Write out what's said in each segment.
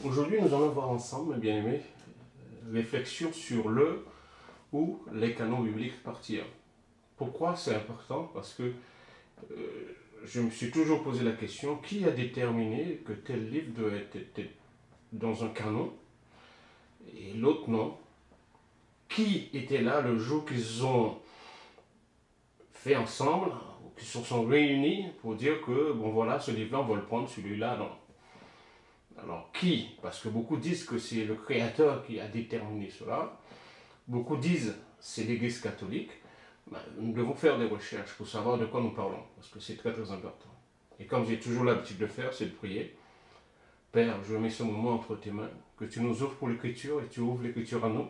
Aujourd'hui, nous allons voir ensemble, mes bien-aimés, réflexion sur le ou les canons bibliques partie 1. Pourquoi c'est important? Parce que je me suis toujours posé la question, qui a déterminé que tel livre doit être dans un canon et l'autre non? Qui était là le jour qu'ils ont fait ensemble, ou qu'ils se sont réunis pour dire que, bon voilà, ce livre-là, on va le prendre, celui-là, non. Alors qui? Parce que beaucoup disent que c'est le Créateur qui a déterminé cela. Beaucoup disent c'est l'Église catholique. Ben, nous devons faire des recherches pour savoir de quoi nous parlons, parce que c'est très très important. Et comme j'ai toujours l'habitude de faire, c'est de prier. Père, je mets ce moment entre tes mains, que tu nous ouvres pour l'écriture et tu ouvres l'écriture à nous,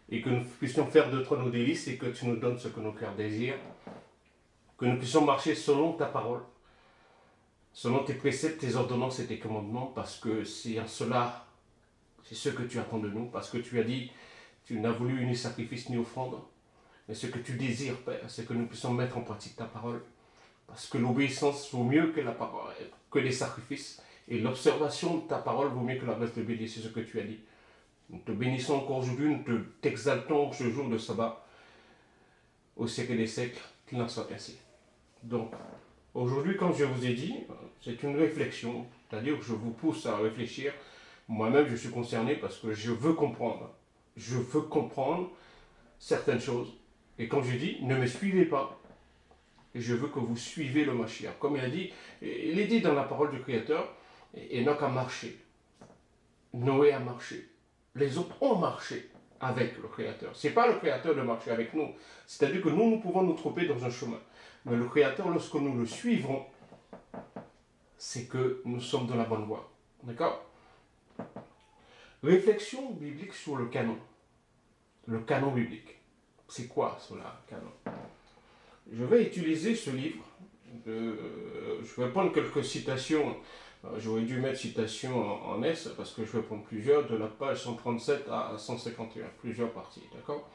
et que nous puissions faire de toi nos délices et que tu nous donnes ce que nos cœurs désirent, que nous puissions marcher selon ta parole, selon tes préceptes, tes ordonnances et tes commandements, parce que c'est en cela, c'est ce que tu attends de nous, parce que tu as dit, tu n'as voulu ni sacrifice ni offrande, mais ce que tu désires, Père, c'est que nous puissions mettre en pratique ta parole, parce que l'obéissance vaut mieux que la parole, que les sacrifices, et l'observation de ta parole vaut mieux que la messe de béni, c'est ce que tu as dit. Nous te bénissons encore aujourd'hui, nous t'exaltons ce jour de sabbat, au siècle des siècles, qu'il en soit ainsi. Donc, aujourd'hui, comme je vous ai dit, c'est une réflexion, c'est-à-dire que je vous pousse à réfléchir. Moi-même, je suis concerné parce que je veux comprendre. Je veux comprendre certaines choses. Et comme je dis, ne me suivez pas. Je veux que vous suivez le Mashiach. Comme il est dit dans la parole du Créateur, Enoch a marché, Noé a marché, les autres ont marché avec le Créateur. Ce n'est pas le Créateur de marcher avec nous. C'est-à-dire que nous pouvons nous tromper dans un chemin. Mais le Créateur, lorsque nous le suivrons, c'est que nous sommes dans la bonne voie. D'accord? Réflexion biblique sur le canon. Le canon biblique. C'est quoi cela, canon? Je vais utiliser ce livre. Je vais prendre quelques citations. J'aurais dû mettre citation en S parce que je vais prendre plusieurs, de la page 137 à 151, plusieurs parties, d'accord?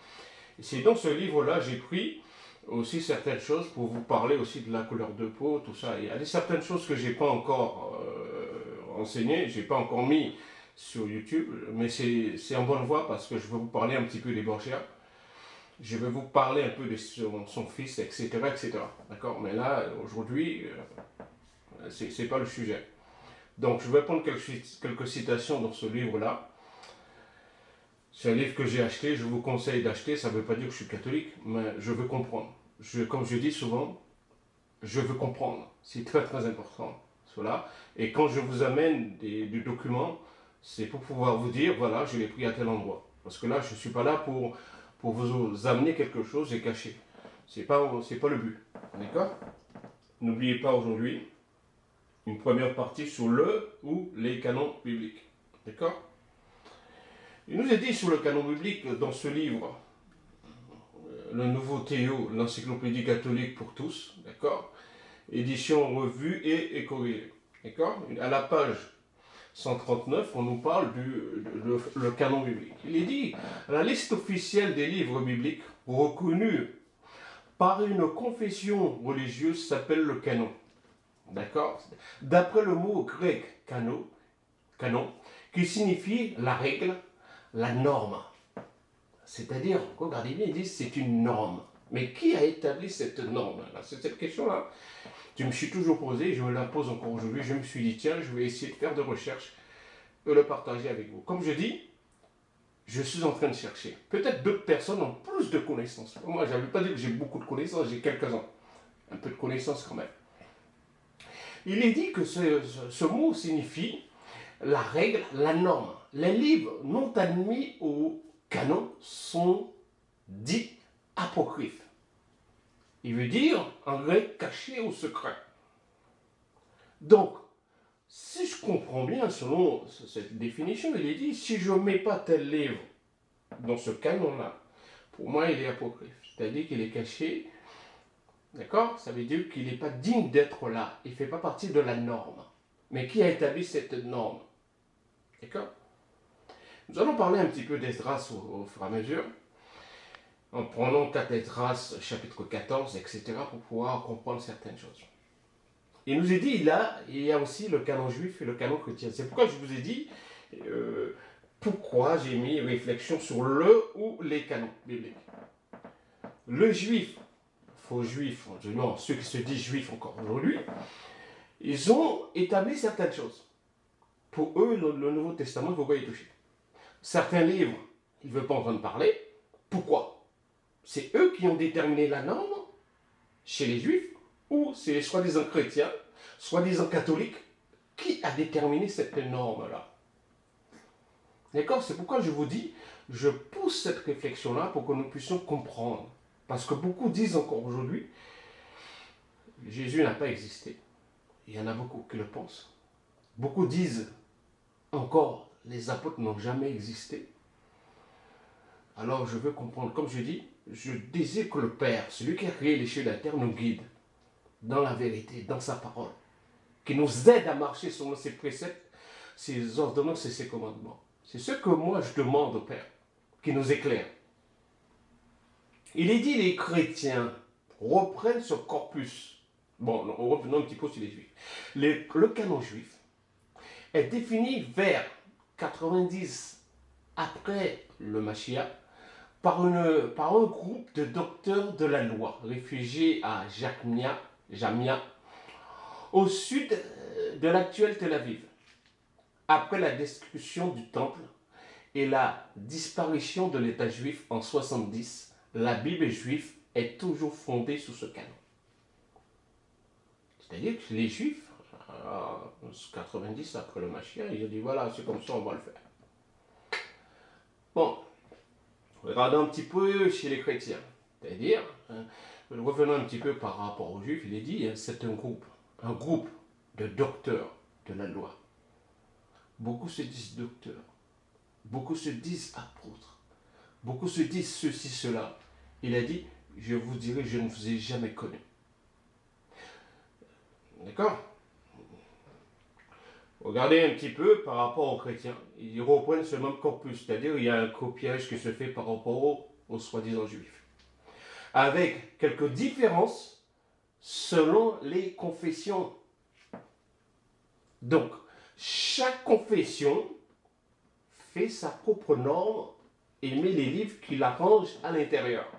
Et c'est dans ce livre-là, j'ai pris aussi certaines choses pour vous parler aussi de la couleur de peau, tout ça. Il y a certaines choses que j'ai pas encore enseignées, j'ai pas encore mis sur YouTube, mais c'est en bonne voie parce que je vais vous parler un petit peu des Borgia. Je vais vous parler un peu de son fils, etc., etc. D'accord? Mais là, aujourd'hui, c'est pas le sujet. Donc, je vais prendre quelques citations dans ce livre-là. C'est un livre que j'ai acheté, je vous conseille d'acheter, ça ne veut pas dire que je suis catholique, mais je veux comprendre. Comme je dis souvent, je veux comprendre. C'est très très important, cela. Et quand je vous amène des documents, c'est pour pouvoir vous dire, voilà, je l'ai pris à tel endroit. Parce que là, je ne suis pas là pour vous amener quelque chose et cacher. C'est pas le but. D'accord? N'oubliez pas aujourd'hui une première partie sur le ou les canons bibliques. D'accord? Il nous est dit sur le canon biblique dans ce livre, le Nouveau Théo, l'encyclopédie catholique pour tous, d'accord? Édition revue et corrigée, d'accord? À la page 139, on nous parle le canon biblique. Il est dit, la liste officielle des livres bibliques reconnus par une confession religieuse s'appelle le canon. D'accord? D'après le mot grec canon, qui signifie la règle, la norme. C'est-à-dire, regardez bien, ils disent c'est une norme. Mais qui a établi cette norme? C'est cette question-là. Je me suis toujours posé, je me la pose encore aujourd'hui. Je me suis dit, tiens, je vais essayer de faire des recherches et le partager avec vous. Comme je dis, je suis en train de chercher. Peut-être d'autres personnes ont plus de connaissances. Moi, je ne veux pas dire que j'ai beaucoup de connaissances, j'ai quelques-uns. Un peu de connaissances quand même. Il est dit que ce mot signifie la règle, la norme. Les livres non admis au canon sont dits apocryphes. Il veut dire, en grec, caché ou secret. Donc, si je comprends bien, selon cette définition, il est dit, si je ne mets pas tel livre dans ce canon-là, pour moi, il est apocryphe. C'est-à-dire qu'il est caché, d'accord? Ça veut dire qu'il n'est pas digne d'être là. Il ne fait pas partie de la norme. Mais qui a établi cette norme? D'accord? Nous allons parler un petit peu d'Esdras au fur et à mesure, en prenant 4 Esdras, chapitre 14, etc., pour pouvoir comprendre certaines choses. Il nous est dit, là, il y a aussi le canon juif et le canon chrétien. C'est pourquoi je vous ai dit, euh, pourquoi j'ai mis réflexion sur le ou les canons bibliques. Le juif, faux juif, non, ceux qui se disent juifs encore aujourd'hui, ils ont établi certaines choses. Pour eux, le Nouveau Testament, il ne faut pas y toucher. Certains livres, ils ne veulent pas entendre parler. Pourquoi? C'est eux qui ont déterminé la norme chez les juifs, ou c'est les soi-disant chrétiens, soi-disant catholiques, qui a déterminé cette norme-là. D'accord? C'est pourquoi je vous dis, je pousse cette réflexion-là pour que nous puissions comprendre. Parce que beaucoup disent encore aujourd'hui, Jésus n'a pas existé. Il y en a beaucoup qui le pensent. Beaucoup disent encore, les apôtres n'ont jamais existé. Alors je veux comprendre, comme je dis, je désire que le Père, celui qui a créé les cieux et la terre, nous guide dans la vérité, dans sa parole, qui nous aide à marcher selon ses préceptes, ses ordonnances et ses commandements. C'est ce que moi je demande au Père, qui nous éclaire. Il est dit, les chrétiens reprennent ce corpus. Bon, revenons un petit peu sur les juifs. Le canon juif est défini vers 90 après le Mashiach par un groupe de docteurs de la loi réfugiés à Jamia, au sud de l'actuel Tel Aviv. Après la destruction du temple et la disparition de l'État juif en 70, la Bible juive est toujours fondée sur ce canon. C'est-à-dire que les Juifs, en 90 après le Mashiach, ils ont dit voilà, c'est comme ça, on va le faire. Bon, regardons un petit peu chez les chrétiens. C'est-à-dire, revenons un petit peu par rapport aux Juifs, il est dit, c'est un groupe de docteurs de la loi. Beaucoup se disent docteurs, beaucoup se disent apôtres, beaucoup se disent ceci, cela. Il a dit, je vous dirai, je ne vous ai jamais connu. D'accord? Regardez un petit peu par rapport aux chrétiens. Ils reprennent ce même corpus, c'est-à-dire il y a un copiage qui se fait par rapport aux soi-disant juifs. Avec quelques différences selon les confessions. Donc, chaque confession fait sa propre norme et met les livres qui l'arrangent à l'intérieur.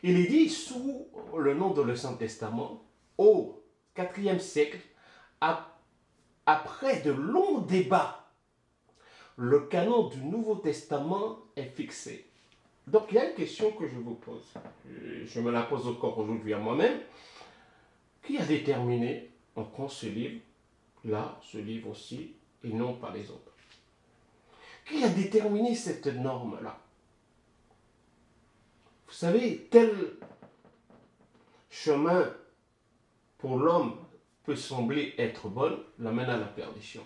Il est dit sous le nom de l'Ancien Testament, au IVe siècle, après de longs débats, le canon du Nouveau Testament est fixé. Donc il y a une question que je vous pose. Je me la pose encore aujourd'hui à moi-même. Qui a déterminé, on prend ce livre, là, ce livre aussi, et non pas les autres? Qui a déterminé cette norme-là? Vous savez, tel chemin pour l'homme peut sembler être bon, l'amène à la perdition.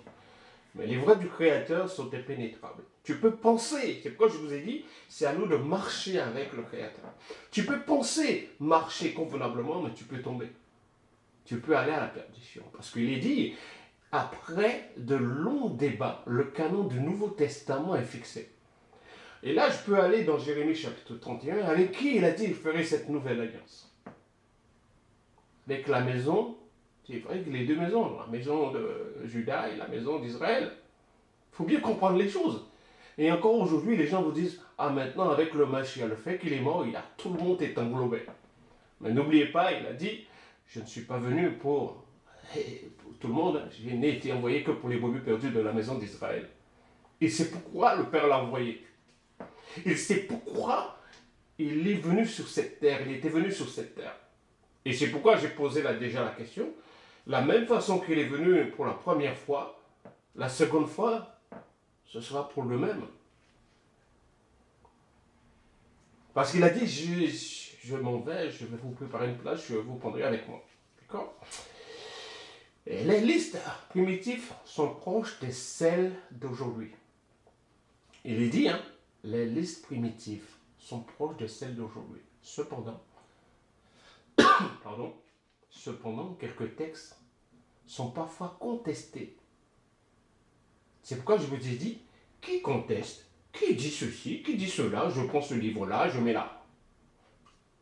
Mais les voies du Créateur sont impénétrables. Tu peux penser, c'est pourquoi je vous ai dit, c'est à nous de marcher avec le Créateur. Tu peux penser marcher convenablement, mais tu peux tomber. Tu peux aller à la perdition. Parce qu'il est dit, après de longs débats, le canon du Nouveau Testament est fixé. Et là, je peux aller dans Jérémie chapitre 31, avec qui il a dit qu'il ferait cette nouvelle alliance. Avec la maison, c'est vrai que les deux maisons, la maison de Juda et la maison d'Israël, il faut bien comprendre les choses. Et encore aujourd'hui, les gens vous disent, ah maintenant avec le Mashiach, le fait qu'il est mort, tout le monde est englobé. Mais n'oubliez pas, il a dit, je ne suis pas venu pour tout le monde, je n'ai été envoyé que pour les brebis perdus de la maison d'Israël. Et c'est pourquoi le Père l'a envoyé. Et c'est pourquoi il est venu sur cette terre, il était venu sur cette terre. Et c'est pourquoi j'ai posé déjà la question. La même façon qu'il est venu pour la première fois, la seconde fois, ce sera pour le même. Parce qu'il a dit, je m'en vais, je vais vous préparer une place, je vous prendrai avec moi. D'accord? Et les listes primitives sont proches de celles d'aujourd'hui. Il est dit, hein, les listes primitives sont proches de celles d'aujourd'hui. Cependant, quelques textes sont parfois contestés. C'est pourquoi je vous ai dit, qui conteste? Qui dit ceci? Qui dit cela? Je prends ce livre-là, je mets là.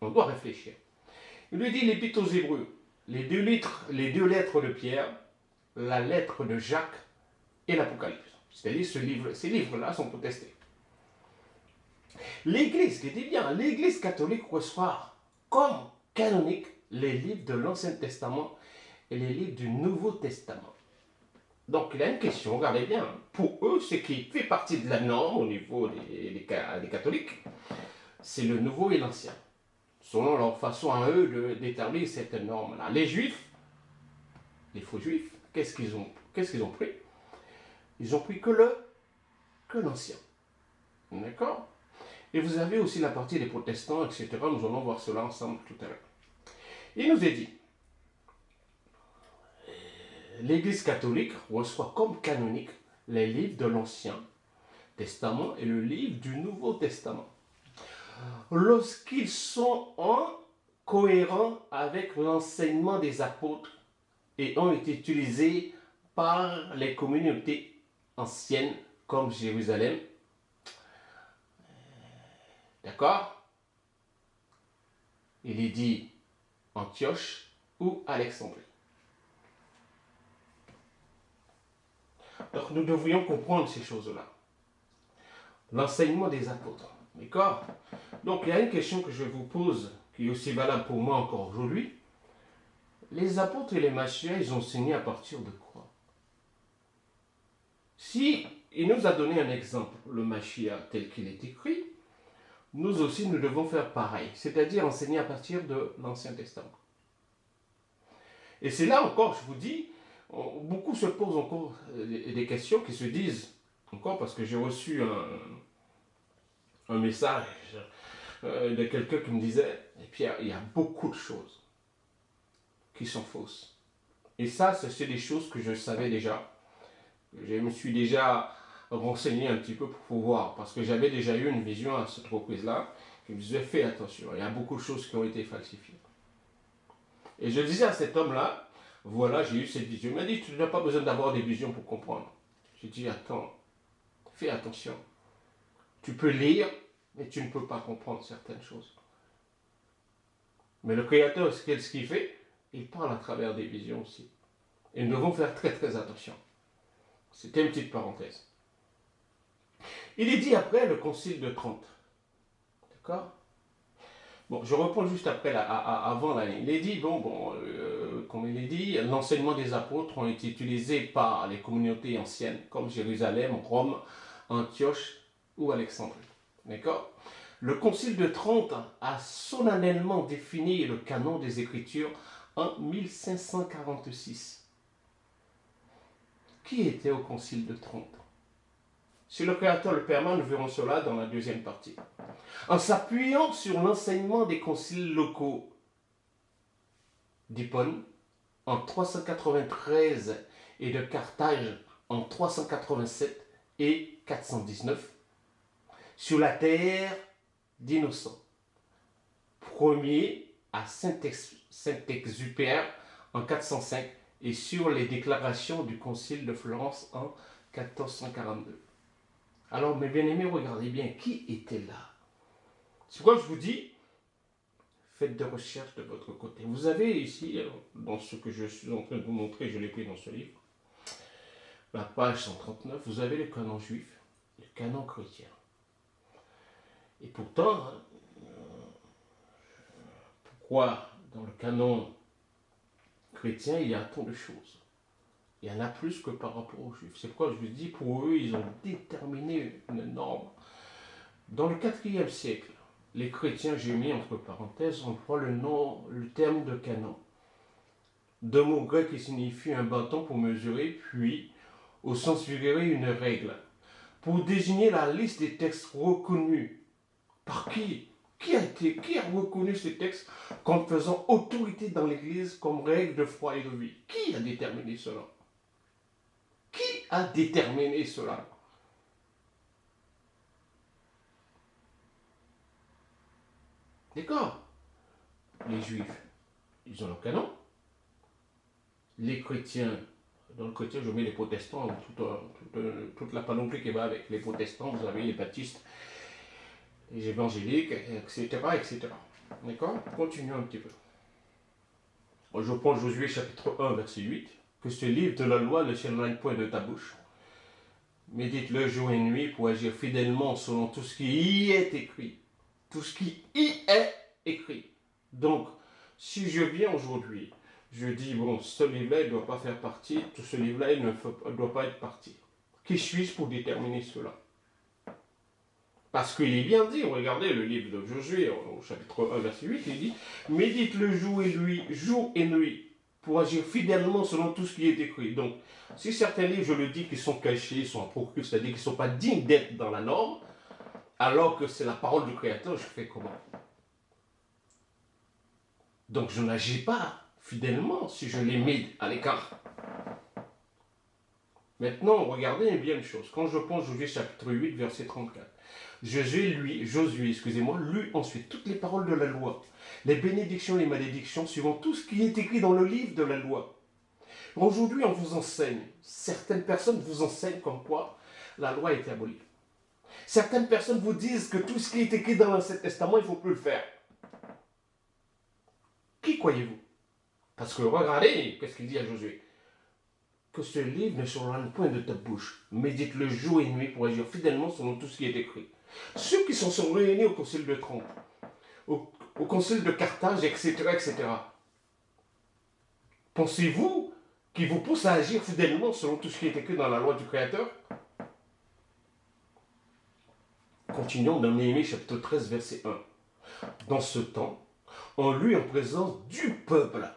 On doit réfléchir. Il lui dit l'Épître aux Hébreux, les deux lettres de Pierre, la lettre de Jacques et l'Apocalypse. C'est-à-dire ces livres-là sont protestés. L'Église, qui dit bien, l'Église catholique reçoit comme canonique les livres de l'Ancien Testament et les livres du Nouveau Testament. Donc il y a une question, regardez bien, pour eux, ce qui fait partie de la norme au niveau des catholiques, c'est le Nouveau et l'Ancien, selon leur façon à eux d'établir cette norme-là. Les Juifs, les faux Juifs, qu'est-ce qu'ils ont pris? Ils ont pris que l'Ancien. D'accord? Et vous avez aussi la partie des protestants, etc. Nous allons voir cela ensemble tout à l'heure. Il nous est dit, l'Église catholique reçoit comme canonique les livres de l'Ancien Testament et le livre du Nouveau Testament, lorsqu'ils sont en cohérent avec l'enseignement des apôtres et ont été utilisés par les communautés anciennes comme Jérusalem. D'accord? Il est dit Antioche ou Alexandrie. Donc nous devrions comprendre ces choses-là. L'enseignement des apôtres. D'accord? Donc il y a une question que je vous pose qui est aussi valable pour moi encore aujourd'hui. Les apôtres et les Mashiach, ils ont enseigné à partir de quoi? Si il nous a donné un exemple, le Mashiach tel qu'il est écrit, nous aussi nous devons faire pareil, c'est-à-dire enseigner à partir de l'Ancien Testament. Et c'est là encore, je vous dis, beaucoup se posent encore des questions qui se disent, encore parce que j'ai reçu un message de quelqu'un qui me disait, et Pierre, il y a beaucoup de choses qui sont fausses. Et ça, c'est des choses que je savais déjà. Je me suis déjà renseigné un petit peu pour pouvoir, parce que j'avais déjà eu une vision à cette reprise-là, qui me disait, fais attention, il y a beaucoup de choses qui ont été falsifiées. Et je disais à cet homme-là, voilà, j'ai eu cette vision. Il m'a dit, tu n'as pas besoin d'avoir des visions pour comprendre. J'ai dit, attends, fais attention. Tu peux lire, mais tu ne peux pas comprendre certaines choses. Mais le Créateur, ce qu'il fait, il parle à travers des visions aussi. Et nous devons faire très très attention. C'était une petite parenthèse. Il est dit après le Concile de Trente. D'accord? Bon, je reprends juste après, avant là. Il est dit, comme il est dit, l'enseignement des apôtres ont été utilisés par les communautés anciennes, comme Jérusalem, Rome, Antioche ou Alexandrie. D'accord? Le Concile de Trente a solennellement défini le canon des Écritures en 1546. Qui était au Concile de Trente? Si le Créateur le permet, nous verrons cela dans la deuxième partie. En s'appuyant sur l'enseignement des conciles locaux d'Hippone en 393 et de Carthage en 387 et 419, sur la terre d'Innocent, premier à Saint-Exupère en 405 et sur les déclarations du Concile de Florence en 1442. Alors, mes bien-aimés, regardez bien, qui était là? C'est pourquoi je vous dis, faites des recherches de votre côté. Vous avez ici, dans ce que je suis en train de vous montrer, je l'ai pris dans ce livre, la page 139, vous avez le canon juif, le canon chrétien. Et pourtant, pourquoi dans le canon chrétien, il y a tant de choses? Il y en a plus que par rapport aux juifs. C'est pourquoi je vous dis, pour eux, ils ont déterminé une norme. Dans le 4e siècle, les chrétiens, j'ai mis entre parenthèses, emploient le terme de canon. Deux mots grecs qui signifient un bâton pour mesurer, puis, au sens figuré, une règle. Pour désigner la liste des textes reconnus. Par qui? Qui a reconnu ces textes comme faisant autorité dans l'Église comme règle de foi et de vie? Qui a déterminé cela? Qui a déterminé cela? D'accord? Les Juifs, ils ont le canon. Les chrétiens, dans le chrétien, je mets les protestants, toute la panoplie qui va avec les protestants, vous avez les baptistes, les évangéliques, etc. etc. D'accord? Continuons un petit peu. Je prends Josué chapitre 1, verset 8. Que ce livre de la loi ne s'éloigne point de ta bouche, Médite-le jour et nuit pour agir fidèlement selon tout ce qui y est écrit. Tout ce qui y est écrit. Donc, si je viens aujourd'hui, je dis, bon, ce livre-là, il ne doit pas faire partie, tout ce livre-là, il ne doit pas être parti. Qui suis-je pour déterminer cela? Parce qu'il est bien dit, regardez le livre de Josué, au chapitre 1, verset 8, il dit, médite le jour et nuit, pour agir fidèlement selon tout ce qui est écrit. Donc, si certains livres, je le dis, qui sont cachés, sont apocryphes, c'est-à-dire qu'ils ne sont pas dignes d'être dans la norme, alors que c'est la parole du Créateur, je fais comment? Donc, je n'agis pas fidèlement si je les mets à l'écart. Maintenant, regardez bien une chose. Quand je pense Josué chapitre 8, verset 34, Josué, lut ensuite toutes les paroles de la loi, les bénédictions et les malédictions, suivant tout ce qui est écrit dans le livre de la loi. Aujourd'hui, on vous enseigne, certaines personnes vous enseignent comme quoi la loi a été abolie. Certaines personnes vous disent que tout ce qui est écrit dans l'Ancien Testament, il ne faut plus le faire. Qui croyez-vous? Parce que regardez, qu'est-ce qu'il dit à Josué? Que ce livre ne s'éloigne point de ta bouche. Médite-le jour et nuit pour agir fidèlement selon tout ce qui est écrit. Ceux qui sont réunis au concile de Trente, au concile de Carthage, etc., etc., pensez-vous qu'il vous pousse à agir fidèlement selon tout ce qui est écrit dans la loi du Créateur? Continuons dans Néhémie chapitre 13, verset 1. Dans ce temps, on lut en présence du peuple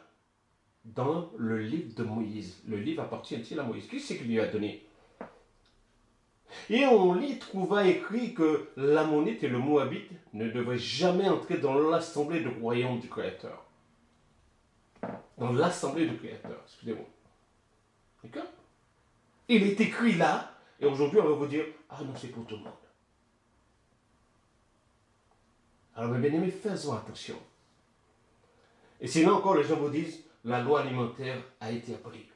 dans le livre de Moïse. Le livre appartient-il à Moïse? Qui c'est qui lui a donné? Et on y trouva écrit que l'Ammonite et le Moabite ne devaient jamais entrer dans l'assemblée du royaume du Créateur. Dans l'assemblée du Créateur, excusez-moi. D'accord? Il est écrit là, et aujourd'hui on va vous dire, ah non, c'est pour tout le monde. Alors mes bien-aimés, faisons attention. Et sinon encore, les gens vous disent, la loi alimentaire a été abolie.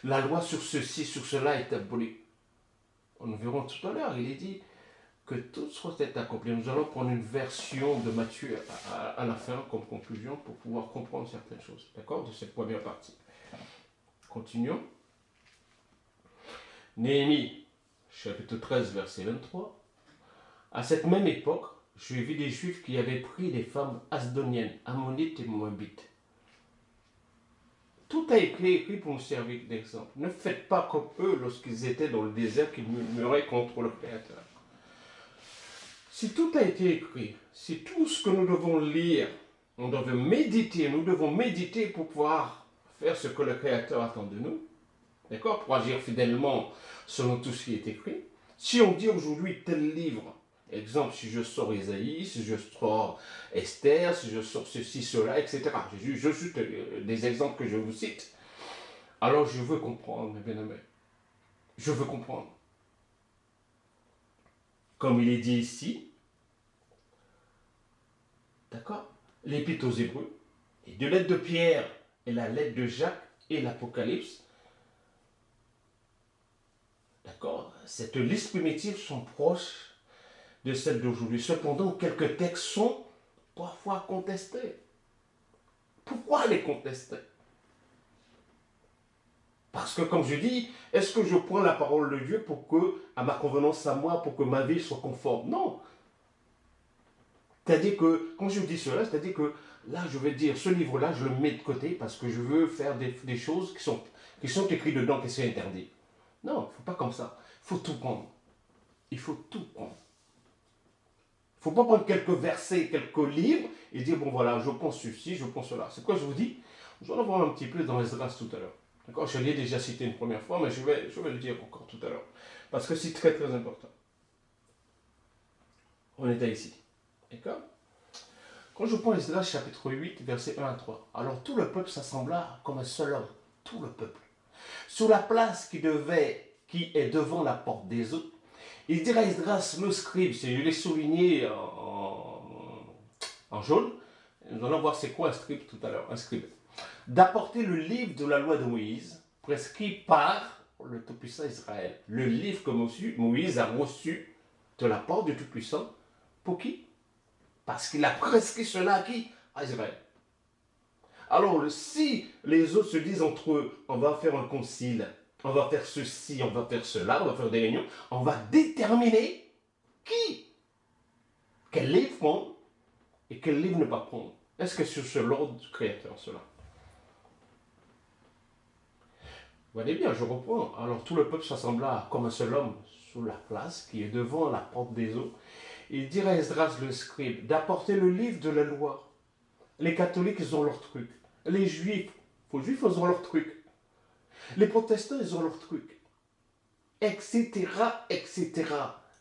La loi sur ceci, sur cela est abolie. Nous verrons tout à l'heure, il est dit que tout soit accompli. Nous allons prendre une version de Matthieu à la fin comme conclusion pour pouvoir comprendre certaines choses, d'accord, de cette première partie. Continuons. Néhémie, chapitre 13, verset 23. À cette même époque, j'ai vu des Juifs qui avaient pris des femmes asdoniennes, ammonites et moabites. Tout a été écrit pour nous servir d'exemple. Ne faites pas comme eux lorsqu'ils étaient dans le désert, qu'ils murmuraient contre le Créateur. Si tout a été écrit, si tout ce que nous devons lire, nous devons méditer pour pouvoir faire ce que le Créateur attend de nous, d'accord, pour agir fidèlement selon tout ce qui est écrit. Si on dit aujourd'hui tel livre, exemple, si je sors Isaïe, si je sors Esther, si je sors ceci, cela, etc. Je suis des exemples que je vous cite. Alors je veux comprendre, mes bien-aimés. Je veux comprendre. Comme il est dit ici, d'accord, l'Épître aux Hébreux, les deux lettres de Pierre et la lettre de Jacques et l'Apocalypse, d'accord, cette liste primitive sont proches de celle d'aujourd'hui. Cependant, quelques textes sont parfois contestés. Pourquoi les contester? Parce que, comme je dis, est-ce que je prends la parole de Dieu pour que, à ma convenance à moi, pour que ma vie soit conforme? Non. C'est-à-dire que, quand je dis cela, c'est-à-dire que là, je vais dire, ce livre-là, je le mets de côté parce que je veux faire des choses qui sont écrites dedans, qui sont interdites. Non, il ne faut pas comme ça. Il faut tout prendre. Il faut tout prendre. Il ne faut pas prendre quelques versets, quelques livres et dire, bon voilà, je pense ceci, je pense cela. C'est quoi je vous dis? Nous allons voir un petit peu dans Esdras tout à l'heure. D'accord? Je l'ai déjà cité une première fois, mais je vais le dire encore tout à l'heure. Parce que c'est très très important. On était ici. D'accord? Quand je prends Esdras chapitre 8, versets 1 à 3. Alors tout le peuple s'assembla comme un seul homme. Tout le peuple. Sur la place qui est devant la porte des eaux, il dira à Esdras, le scribe, je l'ai souligné en jaune. Nous allons voir c'est quoi un scribe tout à l'heure. Un scribe. D'apporter le livre de la loi de Moïse, prescrit par le Tout-Puissant Israël. Le livre que Moïse a reçu de la part du Tout-Puissant. Pour qui? Parce qu'il a prescrit cela à qui? À Israël. Alors, si les autres se disent entre eux, on va faire un concile, on va faire ceci, on va faire cela, on va faire des réunions, on va déterminer qui, quel livre prendre et quel livre ne pas prendre. Est-ce que c'est sur l'ordre du Créateur, cela? Vous voyez bien, je reprends. Alors tout le peuple s'assembla comme un seul homme sous la place qui est devant la porte des eaux. Il dit à Esdras le scribe d'apporter le livre de la loi. Les catholiques, ils ont leur truc. Les juifs, ils ont leur truc. Les protestants, ils ont leur truc. Etc., etc.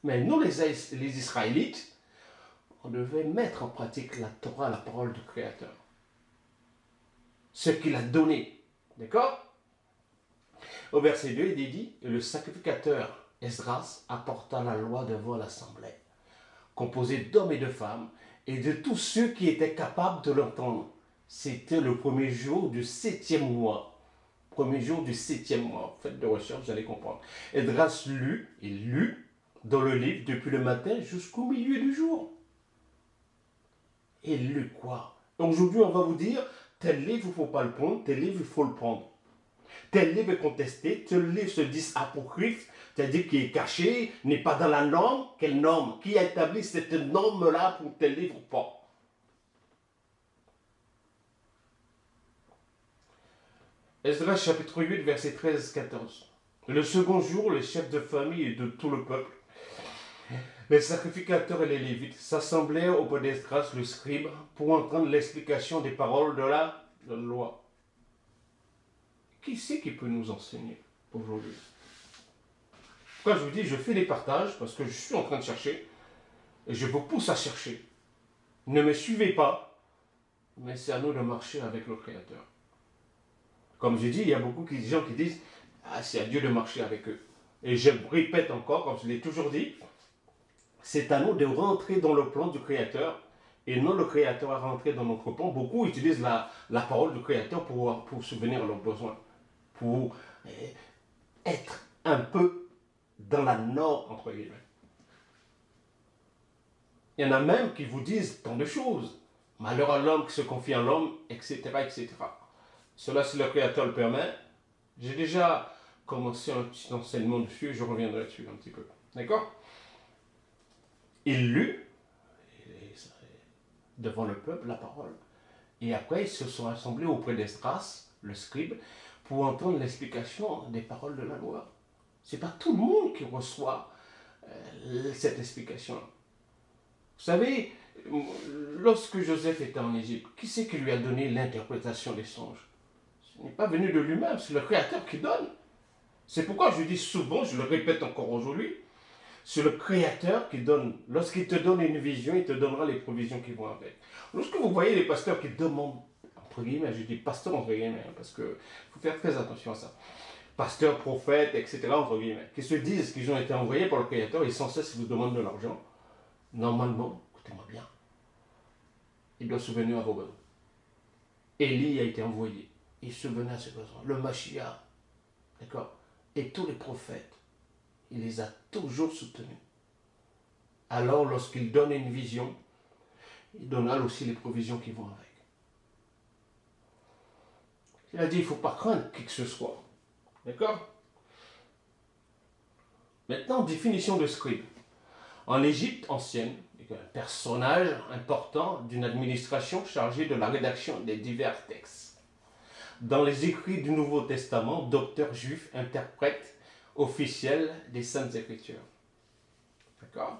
Mais nous, les Israélites, on devait mettre en pratique la Torah, la parole du Créateur. Ce qu'il a donné. D'accord? Au verset 2, il est dit, et le sacrificateur Esdras apporta la loi devant l'assemblée, composée d'hommes et de femmes, et de tous ceux qui étaient capables de l'entendre. C'était le premier jour du 7e mois. Premier jour du 7e mois. Faites de recherche, vous allez comprendre. Esdras lut dans le livre depuis le matin jusqu'au milieu du jour. Il lut quoi? Aujourd'hui, on va vous dire, tel livre, il ne faut pas le prendre, tel livre, il faut le prendre. Tel livre est contesté, tel livre se dit apocryphe, c'est-à-dire qui est caché, n'est pas dans la norme. Quelle norme? Qui a établi cette norme-là pour tel livre ou pas? Esdras chapitre 8, verset 13-14. Le second jour, les chefs de famille et de tout le peuple, les sacrificateurs et les lévites s'assemblèrent auprès d'Esdras le scribe pour entendre l'explication des paroles de la loi. Qui c'est qui peut nous enseigner aujourd'hui? Pourquoi je vous dis, je fais des partages parce que je suis en train de chercher et je vous pousse à chercher. Ne me suivez pas, mais c'est à nous de marcher avec le Créateur. Comme je dis, il y a beaucoup de gens qui disent, ah, c'est à Dieu de marcher avec eux. Et je répète encore, comme je l'ai toujours dit, c'est à nous de rentrer dans le plan du Créateur et non le Créateur à rentrer dans notre plan. Beaucoup utilisent la parole du Créateur pour subvenir à leurs besoins, pour être un peu dans la norme, entre guillemets. Il y en a même qui vous disent tant de choses. Malheur à l'homme qui se confie en l'homme, etc., etc. Cela, si le Créateur le permet. J'ai déjà commencé un petit enseignement dessus, je reviendrai dessus un petit peu. D'accord? Il lut devant le peuple la parole. Et après, ils se sont assemblés auprès d'Esdras, le scribe, pour entendre l'explication des paroles de la loi. Ce n'est pas tout le monde qui reçoit cette explication. Vous savez, lorsque Joseph était en Égypte, qui c'est qui lui a donné l'interprétation des songes? Ce n'est pas venu de lui-même, c'est le Créateur qui donne. C'est pourquoi je dis souvent, je le répète encore aujourd'hui, c'est le Créateur qui donne. Lorsqu'il te donne une vision, il te donnera les provisions qui vont avec. Lorsque vous voyez les pasteurs qui demandent, entre guillemets, je dis pasteur entre guillemets, parce qu'il faut faire très attention à ça, pasteurs, prophètes, etc., entre guillemets, qui se disent qu'ils ont été envoyés par le Créateur et sans cesse vous demandent de l'argent, normalement, écoutez-moi bien, il doit subvenir à vos besoins. Élie a été envoyé, il subvenait à ses besoins. Le Mashiach, d'accord, et tous les prophètes, il les a toujours soutenus. Alors, lorsqu'il donne une vision, il donnera aussi les provisions qui vont avec. Il a dit, il ne faut pas craindre qui que ce soit. D'accord? Maintenant, définition de scribe. En Égypte ancienne, un personnage important d'une administration chargée de la rédaction des divers textes. Dans les écrits du Nouveau Testament, docteur juif, interprète officiel des Saintes Écritures. D'accord?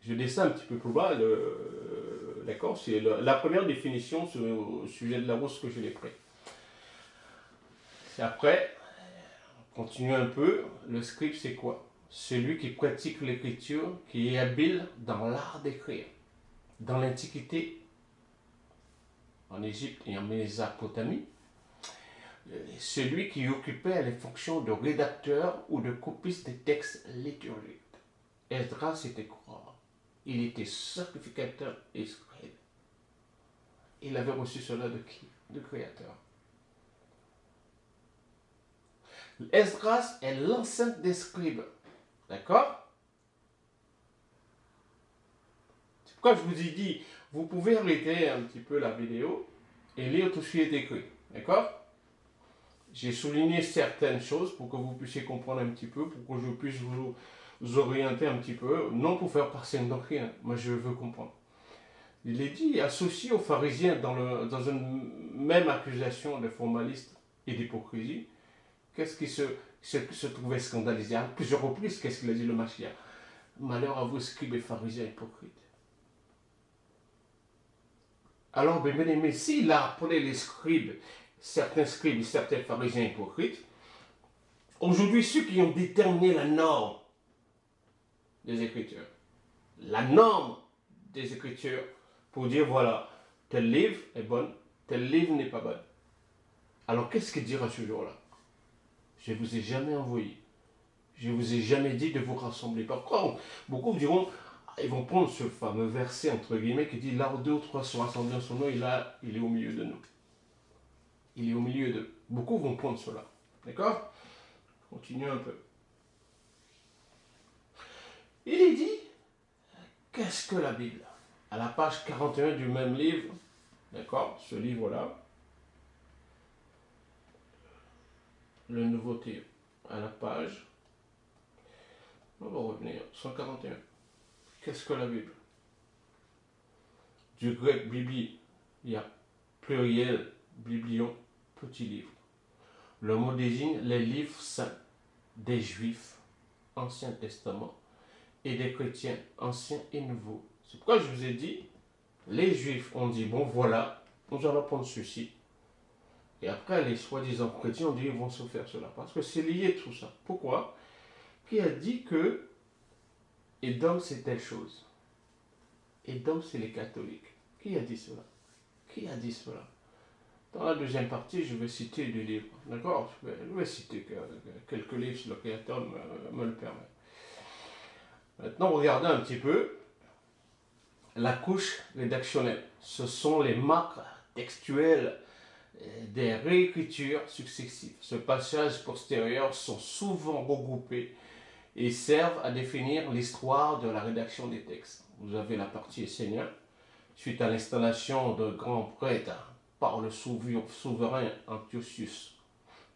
Je descends un petit peu plus bas, d'accord? C'est la première définition sur le sujet de la bourse que je l'ai pris. Et après, on continue un peu, le scribe c'est quoi? Celui qui pratique l'écriture, qui est habile dans l'art d'écrire. Dans l'Antiquité, en Égypte et en Mésopotamie, celui qui occupait les fonctions de rédacteur ou de copiste des textes liturgiques. Esdras était quoi? Il était sacrificateur et scribe. Il avait reçu cela de qui? Du Créateur. Esdras est l'ancêtre des scribes. D'accord? C'est pourquoi je vous ai dit, vous pouvez arrêter un petit peu la vidéo et lire tout ce qui est écrit. D'accord? J'ai souligné certaines choses pour que vous puissiez comprendre un petit peu, pour que je puisse vous orienter un petit peu, non pour faire passer une doctrine, mais je veux comprendre. Il est dit, associé aux pharisiens dans une même accusation de formalisme et d'hypocrisie, qu'est-ce qui se trouvait scandalisé à plusieurs reprises? Qu'est-ce qu'il a dit le Mashiach? Malheur à vous, scribes et pharisiens hypocrites. Alors, bien aimé, s'il a appelé les scribes, certains scribes et certains pharisiens hypocrites, aujourd'hui, ceux qui ont déterminé la norme des Écritures, la norme des Écritures, pour dire, voilà, tel livre est bon, tel livre n'est pas bon. Alors, qu'est-ce qu'il dira ce jour-là? Je ne vous ai jamais envoyé. Je ne vous ai jamais dit de vous rassembler. Par contre, beaucoup diront, ils vont prendre ce fameux verset, entre guillemets, qui dit, là où deux ou trois sont rassemblés en son nom, il est au milieu de nous. Il est au milieu d'eux. Beaucoup vont prendre cela. D'accord? Continuons un peu. Il est dit, qu'est-ce que la Bible? À la page 41 du même livre, d'accord, ce livre-là, le Nouveauté, à la page, on va revenir, 141. Qu'est-ce que la Bible? Du grec bibi, il y a pluriel, biblion, petit livre. Le mot désigne les livres saints des Juifs, Ancien Testament, et des chrétiens, anciens et nouveaux. C'est pourquoi je vous ai dit, les Juifs ont dit, bon voilà, nous allons prendre ceci. Et après, les soi-disant chrétiens ont dit, ils vont se faire cela. Parce que c'est lié tout ça. Pourquoi? Qui a dit que Édom c'est telle chose? Édom c'est les catholiques. Qui a dit cela? Qui a dit cela? Dans la deuxième partie, je vais citer des livres. D'accord? Je vais citer quelques livres si le Créateur me le permet. Maintenant, regardez un petit peu la couche rédactionnelle. Ce sont les marques textuelles des réécritures successives. Ce passage postérieur sont souvent regroupés et servent à définir l'histoire de la rédaction des textes. Vous avez la partie essénienne, suite à l'installation de grands prêtres par le souverain Antiochus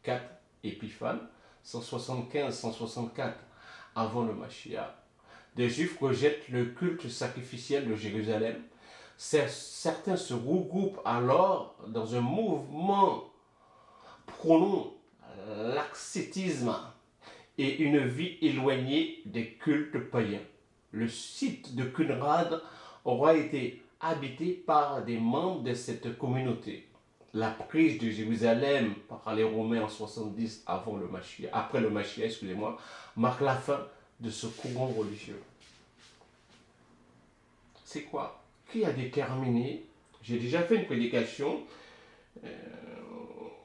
IV Épiphane, 175-164 avant le Mashiach. Des Juifs rejettent le culte sacrificiel de Jérusalem. Certains se regroupent alors dans un mouvement prônant l'ascétisme et une vie éloignée des cultes païens. Le site de Qumran aura été habité par des membres de cette communauté. La prise de Jérusalem par les Romains en 70 après le Mashiach, excusez-moi, marque la fin de ce courant religieux. C'est quoi? Qui a déterminé? J'ai déjà fait une prédication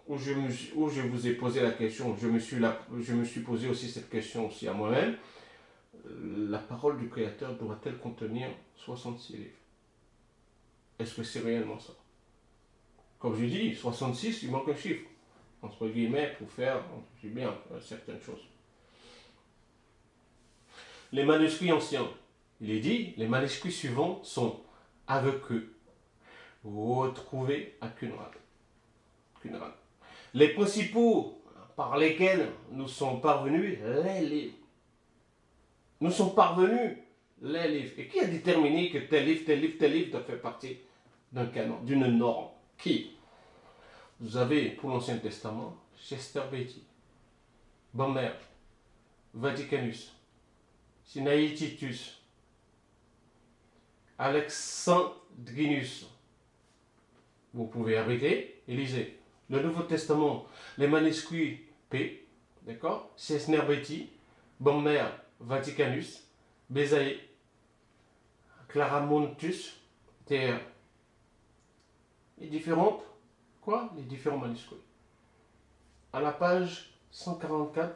où je vous ai posé la question, je me suis posé aussi cette question aussi à moi-même. La parole du Créateur doit-elle contenir 66 livres? Est-ce que c'est réellement ça? Comme je dis, 66, il manque un chiffre, entre guillemets, pour faire, je dis bien, certaines choses. Les manuscrits anciens, il est dit, les manuscrits suivants sont avec eux, retrouvés à Qumran. Les principaux par lesquels nous sommes parvenus, les livres. Nous sommes parvenus, les livres. Et qui a déterminé que tel livre doit faire partie d'un canon, d'une norme? Qui? Vous avez, pour l'Ancien Testament, Chester Beatty, Bommer, Vaticanus, Sinaï Titus, Alexandrinus. Vous pouvez arrêter et lisez. Le Nouveau Testament, les manuscrits P, d'accord? Chester Beatty, Bommer, Vaticanus, Bézaïe, Claramontus, TR. Les différentes, quoi? Les différents manuscrits. À la page 144,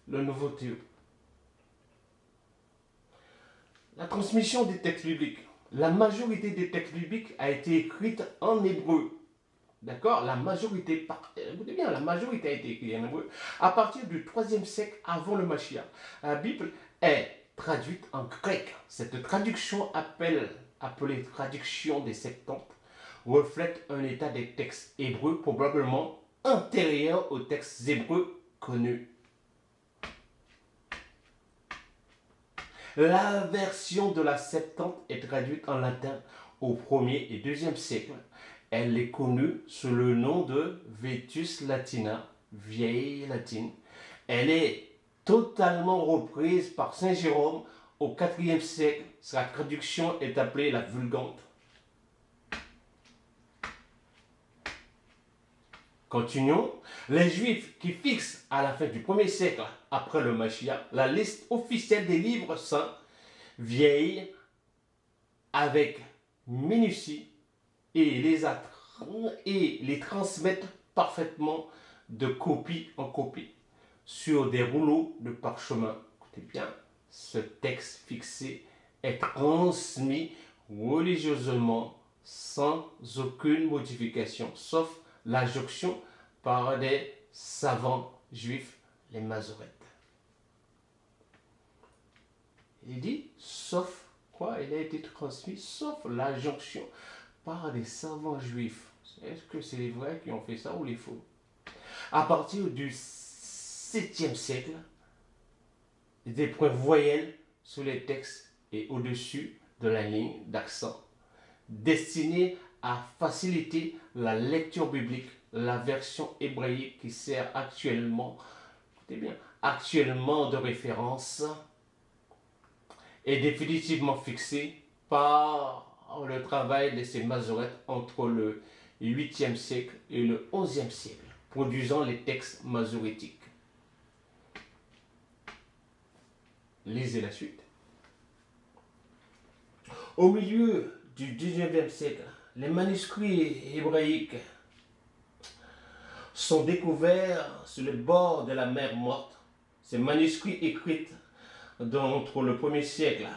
le Nouveau Théo. La transmission des textes bibliques. La majorité des textes bibliques a été écrite en hébreu. D'accord? La majorité a été écrite en hébreu à partir du 3e siècle avant le Mashiach. La Bible est traduite en grec. Cette traduction appelée traduction des Septante reflète un état des textes hébreux probablement antérieure aux textes hébreux connus. La version de la Septante est traduite en latin au 1er et 2e siècle. Elle est connue sous le nom de Vetus Latina, vieille latine. Elle est totalement reprise par Saint Jérôme au 4e siècle. Sa traduction est appelée la Vulgate. Continuons. Les Juifs qui fixent à la fin du 1er siècle après le Mashiach la liste officielle des livres saints vieilles avec minutie et les transmettent parfaitement de copie en copie sur des rouleaux de parchemin. Écoutez bien, ce texte fixé est transmis religieusement sans aucune modification, sauf la jonction par des savants juifs, les Masoretes. Il dit, sauf quoi, il a été transmis, sauf la jonction par des savants juifs. Est-ce que c'est les vrais qui ont fait ça ou les faux? À partir du 7e siècle, des points voyelles sur les textes et au-dessus de la ligne d'accent, destinés à faciliter la lecture biblique. La version hébraïque qui sert actuellement, écoutez bien, actuellement de référence est définitivement fixée par le travail de ces Masoretes entre le 8e siècle et le 11e siècle, produisant les textes masorétiques. Lisez la suite. Au milieu du 19e siècle, les manuscrits hébraïques sont découverts sur le bord de la mer Morte. Ces manuscrits écrits entre le 1er siècle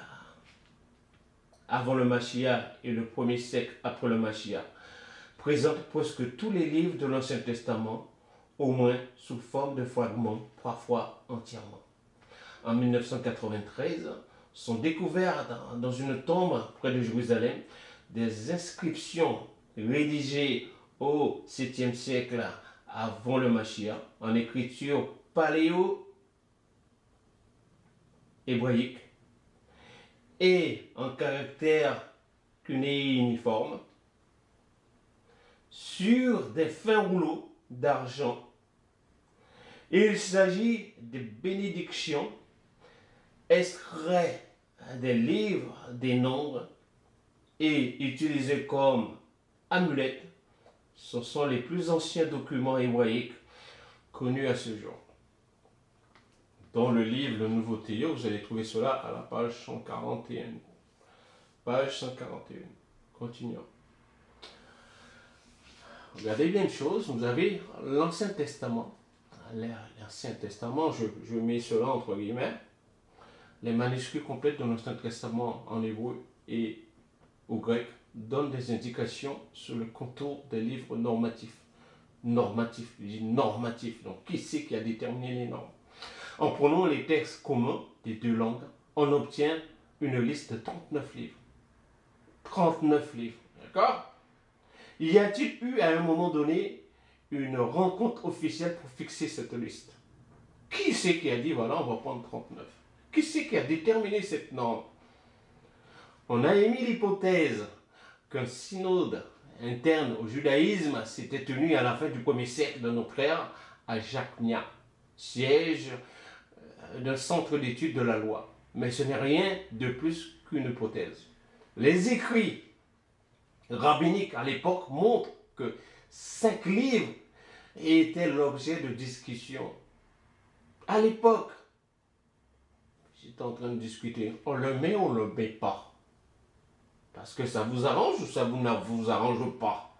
avant le Mashiach et le 1er siècle après le Mashiach présentent presque tous les livres de l'Ancien Testament, au moins sous forme de fragments, parfois entièrement. En 1993, sont découvertes dans une tombe près de Jérusalem des inscriptions rédigées au 7e siècle avant le Mashiach en écriture paléo-hébraïque et en caractère cunéiforme sur des fins rouleaux d'argent. Il s'agit de bénédictions extraits des livres des nombres et utilisés comme amulettes. Ce sont les plus anciens documents hébraïques connus à ce jour. Dans le livre Le Nouveau Théo, vous allez trouver cela à la page 141. Page 141. Continuons. Regardez bien une chose, vous avez l'Ancien Testament. L'Ancien Testament, je mets cela entre guillemets. Les manuscrits complets de l'Ancien Testament en hébreu et au grec donnent des indications sur le contour des livres normatifs. Normatifs, je dis normatifs. Donc, qui c'est qui a déterminé les normes? En prenant les textes communs des deux langues, on obtient une liste de 39 livres. 39 livres, d'accord? Y a-t-il eu à un moment donné une rencontre officielle pour fixer cette liste? Qui c'est qui a dit, voilà, on va prendre 39? Qui c'est qui a déterminé cette norme? On a émis l'hypothèse qu'un synode interne au judaïsme s'était tenu à la fin du 1er siècle de notre ère à Jachnia, siège d'un centre d'études de la loi. Mais ce n'est rien de plus qu'une hypothèse. Les écrits rabbiniques à l'époque montrent que 5 livres étaient l'objet de discussion. À l'époque, j'étais en train de discuter, on le met ou on ne le met pas? Parce que ça vous arrange ou ça ne vous arrange pas?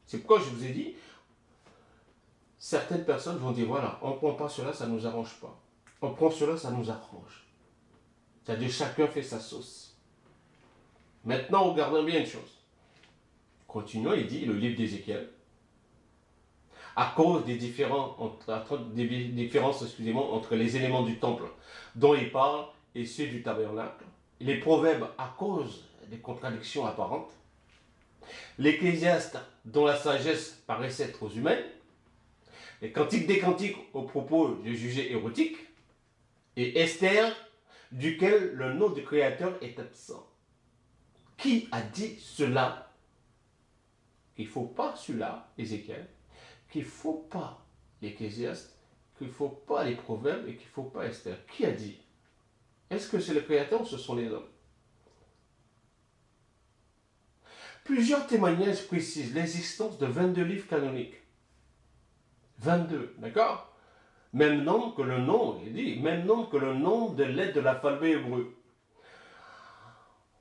C'est pourquoi je vous ai dit, certaines personnes vont dire, voilà, on ne prend pas cela, ça ne nous arrange pas. On prend cela, ça nous arrange. C'est-à-dire chacun fait sa sauce. Maintenant, regardons bien une chose. Continuons, il dit, le livre d'Ézéchiel, à cause des différences entre les éléments du temple dont il parle et ceux du tabernacle, les proverbes à cause des contradictions apparentes, l'Ecclésiaste dont la sagesse paraissait être aux humains, les Cantiques des Cantiques au propos de jugés érotiques, et Esther, duquel le nom du Créateur est absent. Qui a dit cela? Qu'il ne faut pas celui-là, Ézéchiel, qu'il ne faut pas l'Ecclésiaste, qu'il ne faut pas les Proverbes et qu'il ne faut pas Esther. Qui a dit? Est-ce que c'est le Créateur ou ce sont les hommes? Plusieurs témoignages précisent l'existence de 22 livres canoniques. 22, d'accord? Même nombre que le nombre, il dit, même nombre que le nombre de lettres de l'alphabet hébreu.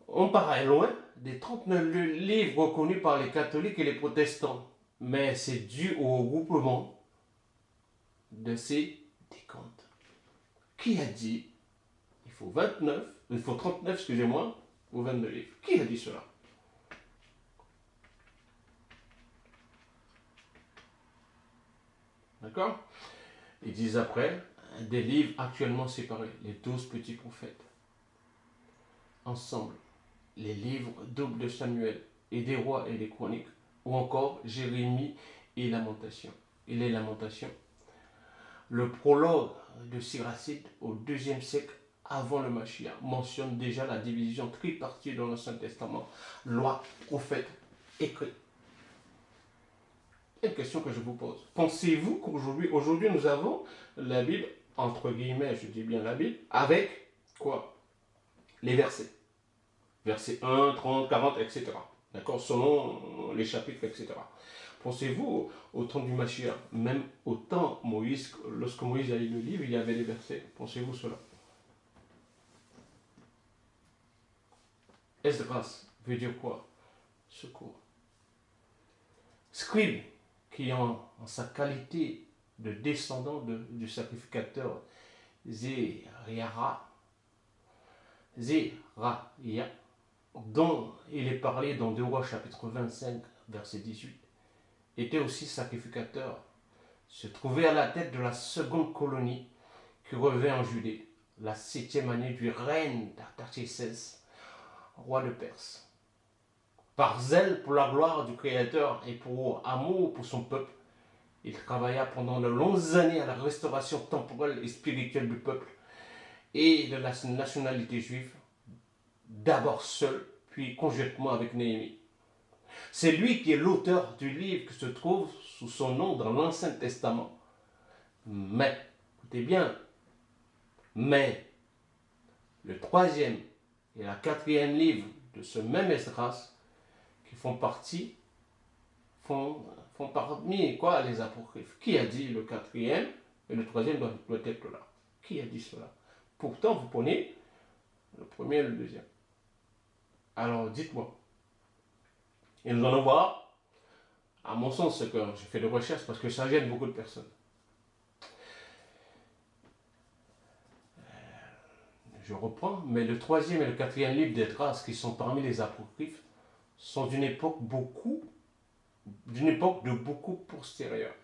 On paraît loin des 39 livres reconnus par les catholiques et les protestants, mais c'est dû au regroupement de ces décomptes. Qui a dit il faut 39, excusez-moi, ou 22 livres? Qui a dit cela? D'accord? Ils disent après, des livres actuellement séparés, les 12 petits prophètes. Ensemble, les livres doubles de Samuel et des rois et des chroniques, ou encore Jérémie et Lamentations. Et les Lamentations. Le prologue de Siracide au IIe siècle avant le Mashiach mentionne déjà la division tripartite dans l'Ancien Testament, loi, prophète, écrit. Une question que je vous pose. Pensez-vous qu'aujourd'hui nous avons la Bible, entre guillemets, je dis bien la Bible, avec quoi? Les versets. Versets 1, 30, 40, etc. D'accord? Selon les chapitres, etc. Pensez-vous au temps du Mashiach, même au temps Moïse, lorsque Moïse a eu le livre, il y avait des versets. Pensez-vous cela? Esdras veut dire quoi? Secours. Scribe, qui en sa qualité de descendant du sacrificateur Zéria, dont il est parlé dans 2 Rois chapitre 25, verset 18, était aussi sacrificateur, se trouvait à la tête de la seconde colonie qui revint en Judée, la 7e année du règne d'Artaxerxès, roi de Perse. Par zèle pour la gloire du Créateur et pour amour pour son peuple, il travailla pendant de longues années à la restauration temporelle et spirituelle du peuple et de la nationalité juive, d'abord seul, puis conjointement avec Néhémie. C'est lui qui est l'auteur du livre qui se trouve sous son nom dans l'Ancien Testament. Mais, écoutez bien, mais le 3e et la 4e livre de ce même Esdras, qui font parmi quoi les apocryphes. Qui a dit le 4e et le 3e doit être là? Qui a dit cela? Pourtant, vous prenez le 1er et le 2e. Alors, dites-moi. Et nous allons voir, à mon sens, ce que j'ai fait de recherche, parce que ça gêne beaucoup de personnes. Je reprends, mais le 3e et le 4e livre d'Esdras, qui sont parmi les apocryphes, sont d'une époque de beaucoup postérieure.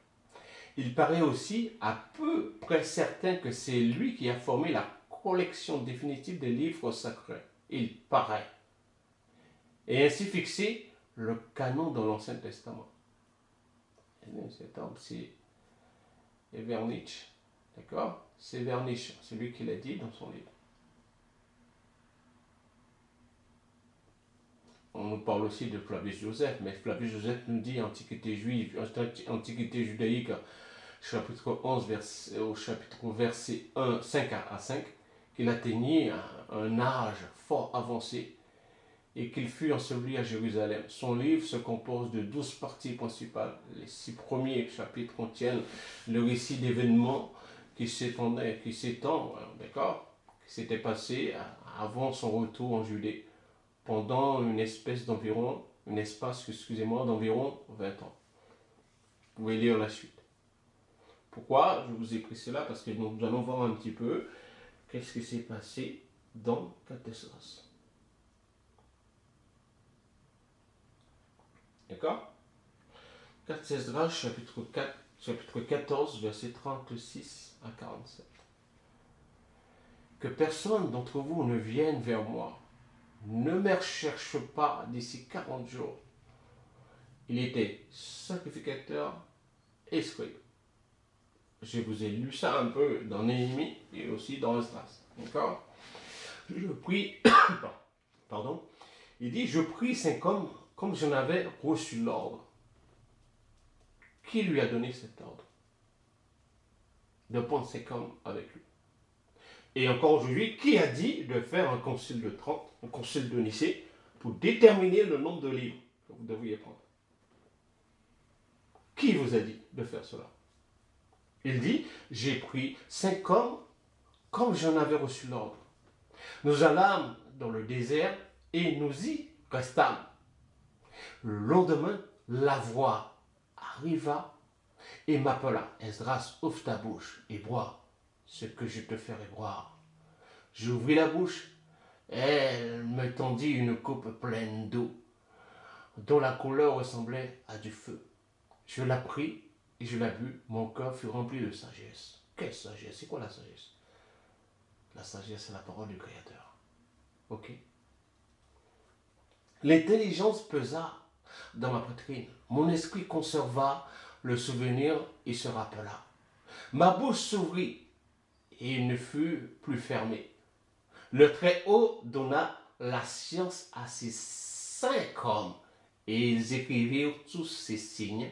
Il paraît aussi à peu près certain que c'est lui qui a formé la collection définitive des livres sacrés. Il paraît. Et ainsi fixé le canon dans l'Ancien Testament. Cet homme, c'est Evernich. D'accord? C'est Evernich, c'est lui qui l'a dit dans son livre. On nous parle aussi de Flavius Joseph, mais Flavius Joseph nous dit Antiquité juive, Antiquité judaïque, chapitre 11, verset 1, 5 à 5, qu'il atteignit un âge fort avancé et qu'il fut enseveli à Jérusalem. Son livre se compose de 12 parties principales. Les 6 premiers chapitres contiennent le récit d'événements qui s'étend, d'accord, qui s'était passé avant son retour en Judée, pendant un espace d'environ 20 ans. Vous pouvez lire la suite. Pourquoi je vous ai pris cela? Parce que nous allons voir un petit peu qu'est-ce qui s'est passé dans Esdras. D'accord? Esdras, chapitre 14, verset 36 à 47. Que personne d'entre vous ne vienne vers moi. Ne me recherche pas d'ici 40 jours. Il était sacrificateur et scribe. Je vous ai lu ça un peu dans Néhémie et aussi dans Esdras. D'accord? Je prie, pardon, il dit, je prie 5 hommes comme j'en avais reçu l'ordre. Qui lui a donné cet ordre? De prendre 5 hommes avec lui. Et encore aujourd'hui, qui a dit de faire un concile de Trente, un concile de Nicée, pour déterminer le nombre de livres que vous devriez prendre? Qui vous a dit de faire cela? Il dit, j'ai pris 5 hommes comme j'en avais reçu l'ordre. Nous allâmes dans le désert et nous y restâmes. Le lendemain, la voix arriva et m'appela. Esdras, ouvre ta bouche et bois ce que je te ferai boire. J'ouvris la bouche. Elle me tendit une coupe pleine d'eau, dont la couleur ressemblait à du feu. Je la pris et je la bus. Mon cœur fut rempli de sagesse. Quelle sagesse? C'est quoi la sagesse? La sagesse, c'est la parole du Créateur. Ok? L'intelligence pesa dans ma poitrine. Mon esprit conserva le souvenir et se rappela. Ma bouche s'ouvrit et ne fut plus fermée. Le Très-Haut donna la science à ces 5 hommes et ils écrivirent tous ces signes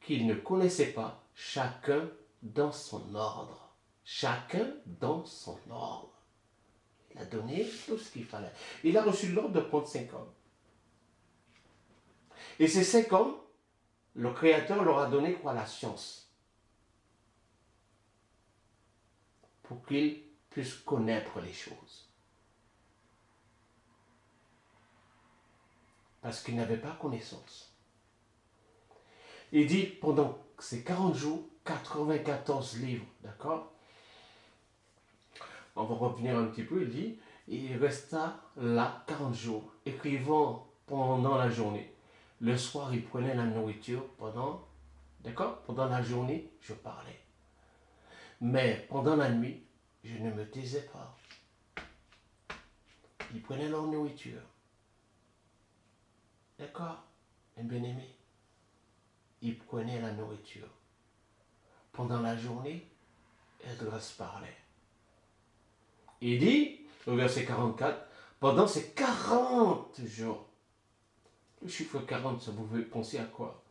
qu'ils ne connaissaient pas, chacun dans son ordre. Chacun dans son ordre. Il a donné tout ce qu'il fallait. Il a reçu l'ordre de prendre 5 hommes. Et ces 5 hommes, le Créateur leur a donné quoi? La science. Pour qu'ils puissent connaître les choses. Parce qu'ils n'avaient pas connaissance. Il dit, pendant ces 40 jours, 94 livres, d'accord? On va revenir un petit peu, il dit, il resta là 40 jours, écrivant pendant la journée. Le soir, il prenait la nourriture pendant, d'accord? Pendant la journée, je parlais. Mais pendant la nuit, je ne me taisais pas. Ils prenaient leur nourriture. D'accord? Un bien-aimé. Ils prenaient la nourriture. Pendant la journée, Esdras parlait. Il dit, au verset 44, pendant ces 40 jours, le chiffre 40, ça vous fait penser à quoi?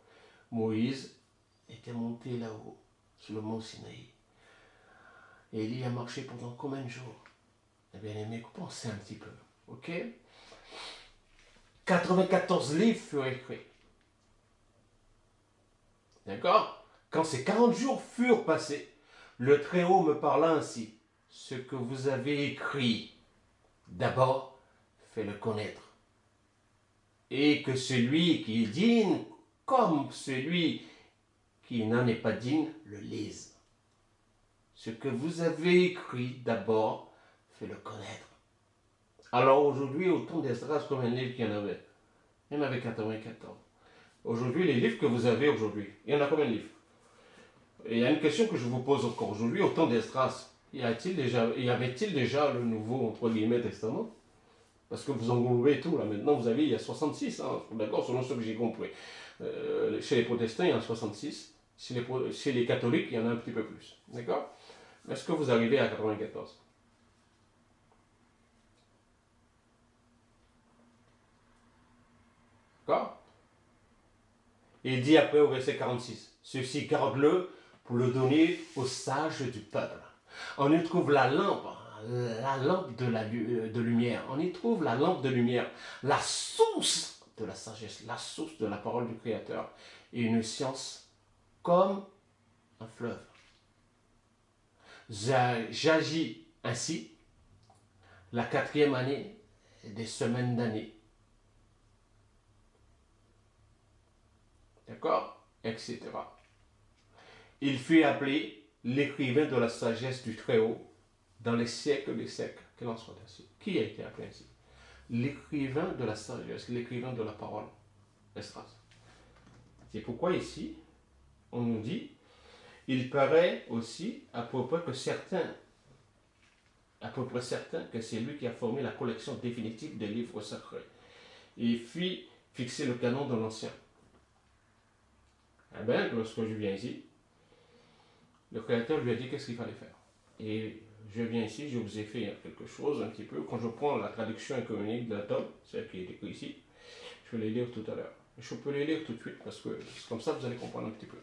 Moïse était monté là-haut, sur le mont Sinaï. Et il y a marché pendant combien de jours? Eh bien, aimé, pensez un petit peu, ok? 94 livres furent écrits. D'accord? Quand ces 40 jours furent passés, le Très-Haut me parla ainsi. Ce que vous avez écrit, d'abord, fais-le connaître. Et que celui qui est digne, comme celui qui n'en est pas digne, le lise. Ce que vous avez écrit, d'abord, fais-le connaître. Alors aujourd'hui, au temps d'Esdras, combien de livres qu'il y en avait? Il y en avait 94. Aujourd'hui, les livres que vous avez aujourd'hui, il y en a combien de livres? Et il y a une question que je vous pose encore aujourd'hui, au temps d'Esdras, y avait-il déjà le nouveau, entre guillemets, testament? Parce que vous englobez tout, là, maintenant, vous avez, il y a 66, hein, d'accord, selon ce que j'ai compris. Chez les protestants, il y en a 66. Chez les catholiques, il y en a un petit peu plus. D'accord? Est-ce que vous arrivez à 94? D'accord? Il dit après au verset 46, ceci garde-le pour le donner aux sages du peuple. On y trouve la lampe de lumière. On y trouve la lampe de lumière, la source de la sagesse, la source de la parole du Créateur et une science comme un fleuve. J'agis ainsi la 4e année des semaines d'année. D'accord? Etc. Il fut appelé l'écrivain de la sagesse du Très-Haut dans les siècles des siècles. Qu'il en soit ainsi. Qui a été appelé ainsi? L'écrivain de la sagesse, l'écrivain de la parole. Esdras. C'est pourquoi ici, on nous dit, il paraît aussi à peu près certain que c'est lui qui a formé la collection définitive des livres sacrés. Il fit fixer le canon de l'Ancien. Eh bien, lorsque je viens ici, le Créateur lui a dit qu'est-ce qu'il fallait faire. Et je viens ici, je vous ai fait quelque chose un petit peu. Quand je prends la traduction économique de la tome, celle qui est écrite ici, je vais les lire tout à l'heure. Je peux les lire tout de suite parce que comme ça vous allez comprendre un petit peu.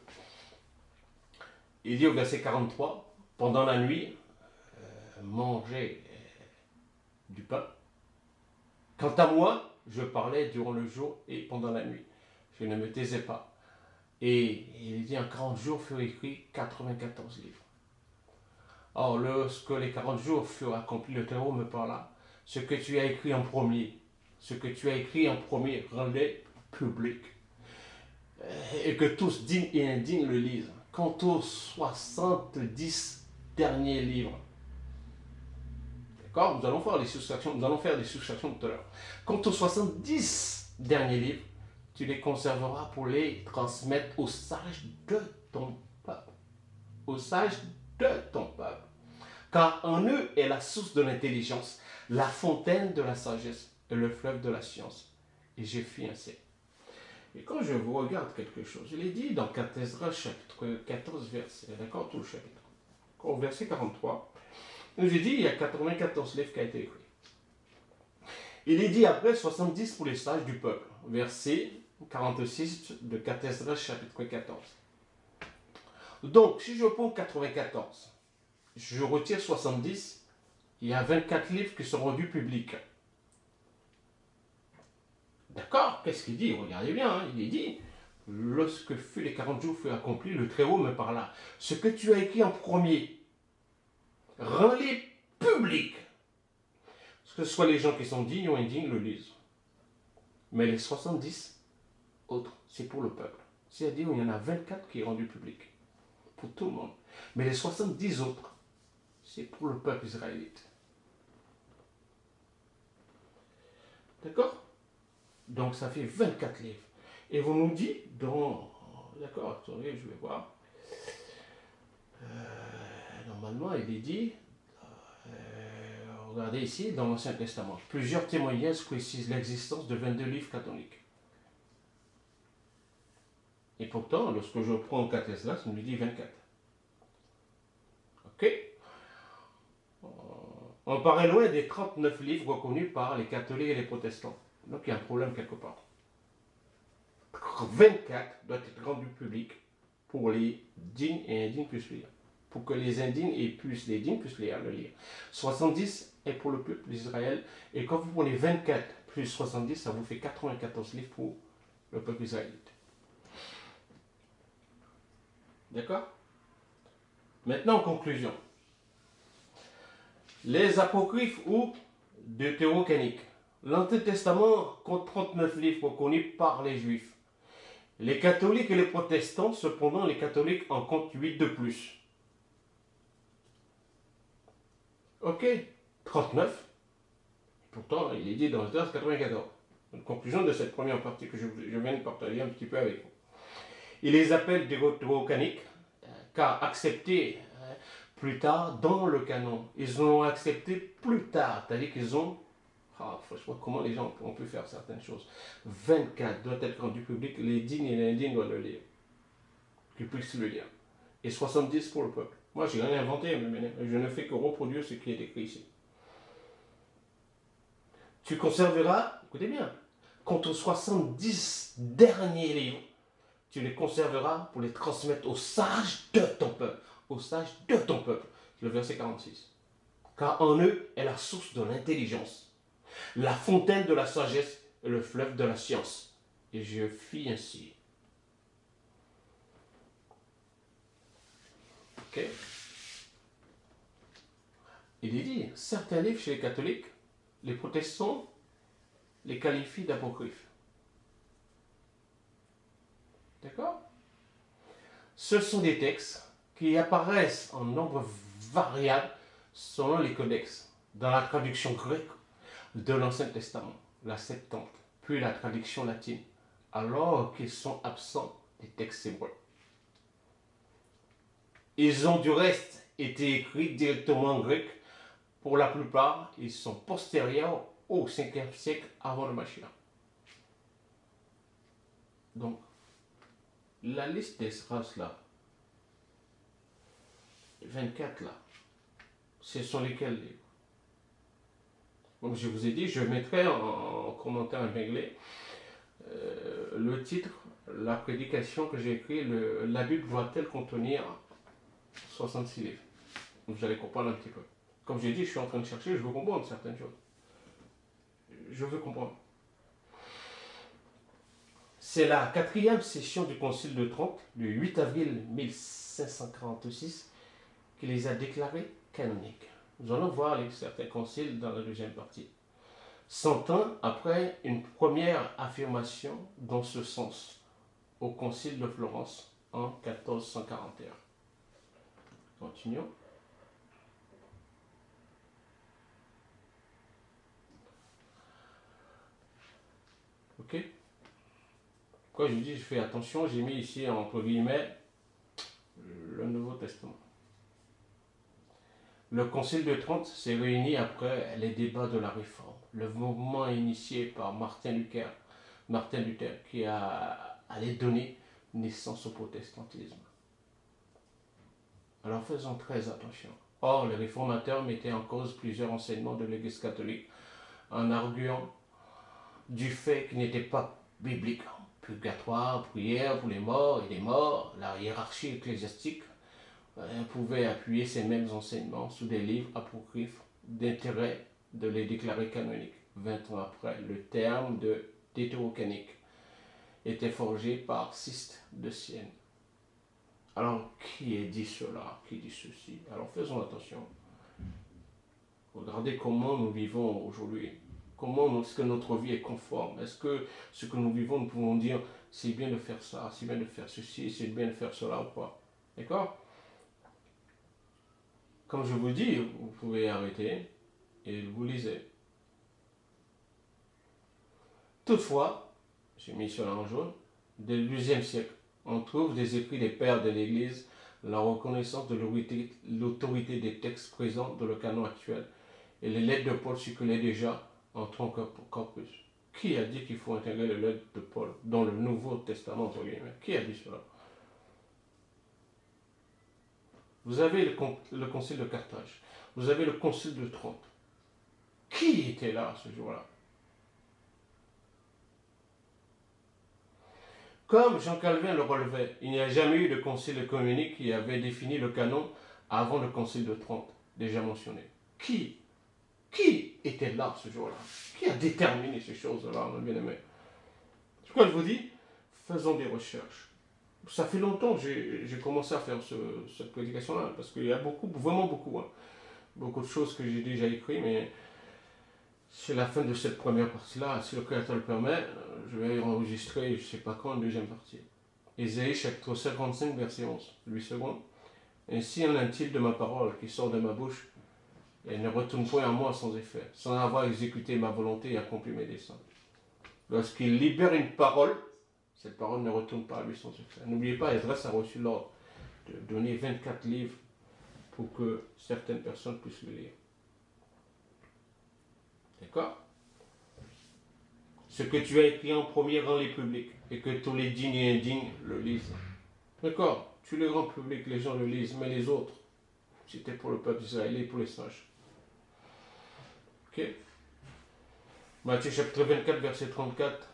Il dit au verset 43, pendant la nuit, mangez du pain. Quant à moi, je parlais durant le jour et pendant la nuit. Je ne me taisais pas. Et il dit en 40 jours furent écrits 94 livres. Or, lorsque les 40 jours furent accomplis, le Très-Haut me parla. Ce que tu as écrit en premier, rends-les public. Et que tous, dignes et indignes, le lisent. Quant aux 70 derniers livres, d'accord, nous allons faire des soustractions tout à l'heure. Quant aux 70 derniers livres, tu les conserveras pour les transmettre aux sages de ton peuple. Aux sages de ton peuple. Car en eux est la source de l'intelligence, la fontaine de la sagesse et le fleuve de la science. Et j'ai fait ainsi. Et quand je vous regarde quelque chose, il est dit dans 4 Esdras chapitre 14, verset, d'accord, tout le chapitre. Au verset 43, il nous est dit il y a 94 livres qui ont été écrits. Il est dit après 70 pour les sages du peuple, verset 46 de 4 Esdras chapitre 14. Donc, si je prends 94, je retire 70, il y a 24 livres qui sont rendus publics. D'accord? Qu'est-ce qu'il dit? Regardez bien, hein? Il est dit, lorsque fut les 40 jours furent accomplis, le Très-Haut me parla. Ce que tu as écrit en premier, rends-les publics. Que ce soit les gens qui sont dignes ou indignes le lisent. Mais les 70 autres, c'est pour le peuple. C'est-à-dire qu'il y en a 24 qui est rendu public. Pour tout le monde. Mais les 70 autres, c'est pour le peuple israélite. D'accord? Donc ça fait 24 livres. Et vous nous dites dans... D'accord, attendez, je vais voir. Normalement, il est dit... regardez ici, dans l'Ancien Testament. Plusieurs témoignages précisent l'existence de 22 livres catholiques. Et pourtant, lorsque je prends 4 Esdras, ça me dit 24. Ok? On paraît loin des 39 livres reconnus par les catholiques et les protestants. Donc il y a un problème quelque part. 24 doit être rendu public pour les dignes et indignes puissent lire. Pour que les indignes et les dignes puissent le lire. 70 est pour le peuple d'Israël. Et quand vous prenez 24 plus 70, ça vous fait 94 livres pour le peuple israélite. D'accord? Maintenant, en conclusion. Les apocryphes ou deutérocaniques. L'Ancien Testament compte 39 livres reconnus par les Juifs. Les catholiques et les protestants, cependant, les catholiques en comptent 8 de plus. Ok, 39. Pourtant, il est dit dans le verset 94. Une conclusion de cette première partie que je viens de partager un petit peu avec vous. Il les appelle deutérocaniques, car acceptés plus tard dans le canon. Ils l'ont accepté plus tard, c'est-à-dire qu'ils ont... je vois comment les gens ont pu faire certaines choses. 24 doit être rendu public, les dignes et les indignes doivent le lire. Qu'ils puissent le lire. Et 70 pour le peuple. Moi, je n'ai rien inventé, mais je ne fais que reproduire ce qui est écrit ici. Tu conserveras, écoutez bien, quant aux 70 derniers livres, tu les conserveras pour les transmettre aux sages de ton peuple. Aux sages de ton peuple. Le verset 46. Car en eux est la source de l'intelligence, la fontaine de la sagesse et le fleuve de la science. Et je fis ainsi. Ok? Il est dit, certains livres chez les catholiques, les protestants les qualifient d'apocryphes. D'accord? Ce sont des textes qui apparaissent en nombre variable selon les codex, dans la traduction grecque de l'Ancien Testament, la Septante, puis la traduction latine, alors qu'ils sont absents des textes hébreux. Ils ont du reste été écrits directement en grec. Pour la plupart, ils sont postérieurs au 5e siècle avant le Mashiach. Donc, la liste d'Esdras là, 24 là, ce sont lesquels livres? Comme je vous ai dit, je mettrai en commentaire épinglé le titre, la prédication que j'ai écrite, la Bible doit-elle contenir 66 livres? Vous allez comprendre un petit peu. Comme j'ai dit, je suis en train de chercher, je veux comprendre certaines choses. Je veux comprendre. C'est la quatrième session du Concile de Trente, le 8 avril 1546, qui les a déclarés canoniques. Nous allons voir certains conciles dans la deuxième partie. 100 ans après une première affirmation dans ce sens au Concile de Florence en 1441. Continuons. Ok. Quand je dis je fais attention, j'ai mis ici entre guillemets le Nouveau Testament. Le Concile de Trente s'est réuni après les débats de la Réforme, le mouvement initié par Martin Luther qui allait donner naissance au protestantisme. Alors faisons très attention. Or, les réformateurs mettaient en cause plusieurs enseignements de l'Église catholique en arguant du fait qu'il n'était pas biblique. Purgatoire, prière pour les morts et les morts, la hiérarchie ecclésiastique pouvait appuyer ces mêmes enseignements sous des livres apocryphes d'intérêt de les déclarer canoniques. 20 ans après, le terme de d'hétérocanique était forgé par Sixte de Sienne. Alors, qui est dit cela? Qui dit ceci? Alors, faisons attention. Regardez comment nous vivons aujourd'hui. Comment est-ce que notre vie est conforme? Est-ce que ce que nous vivons, nous pouvons dire, c'est bien de faire ça, c'est bien de faire ceci, c'est bien de faire cela ou pas? D'accord? Comme je vous dis, vous pouvez arrêter et vous lisez. Toutefois, j'ai mis cela en jaune, dès le XIIe siècle, on trouve des écrits des pères de l'Église, la reconnaissance de l'autorité des textes présents dans le canon actuel, et les lettres de Paul circulaient déjà en tronc corpus. Qui a dit qu'il faut intégrer les lettres de Paul dans le Nouveau Testament, entre guillemets? Qui a dit cela? Vous avez le concile de Carthage, vous avez le concile de Trente. Qui était là ce jour-là? Comme Jean Calvin le relevait, il n'y a jamais eu de concile œcuménique qui avait défini le canon avant le concile de Trente, déjà mentionné. Qui était là ce jour-là? Qui a déterminé ces choses-là, mon bien-aimé? C'est pourquoi je vous dis, faisons des recherches. Ça fait longtemps que j'ai commencé à faire cette prédication-là, parce qu'il y a beaucoup, vraiment beaucoup, hein, beaucoup de choses que j'ai déjà écrites, mais c'est la fin de cette première partie-là. Si le Créateur le permet, je vais enregistrer, je ne sais pas quand, une deuxième partie. Ésaïe chapitre 55, verset 11, 8 secondes. Ainsi en est-il de ma parole qui sort de ma bouche, et elle ne retourne point à moi sans effet, sans avoir exécuté ma volonté et accompli mes desseins. Lorsqu'il libère une parole, cette parole ne retourne pas à lui sans effet. N'oubliez pas, Esdras a reçu l'ordre de donner 24 livres pour que certaines personnes puissent le lire. D'accord? Ce que tu as écrit en premier rend les publics et que tous les dignes et indignes le lisent. D'accord? Tu le rends public, les gens le lisent, mais les autres, c'était pour le peuple israélien et pour les sages. Ok? Matthieu chapitre 24, verset 34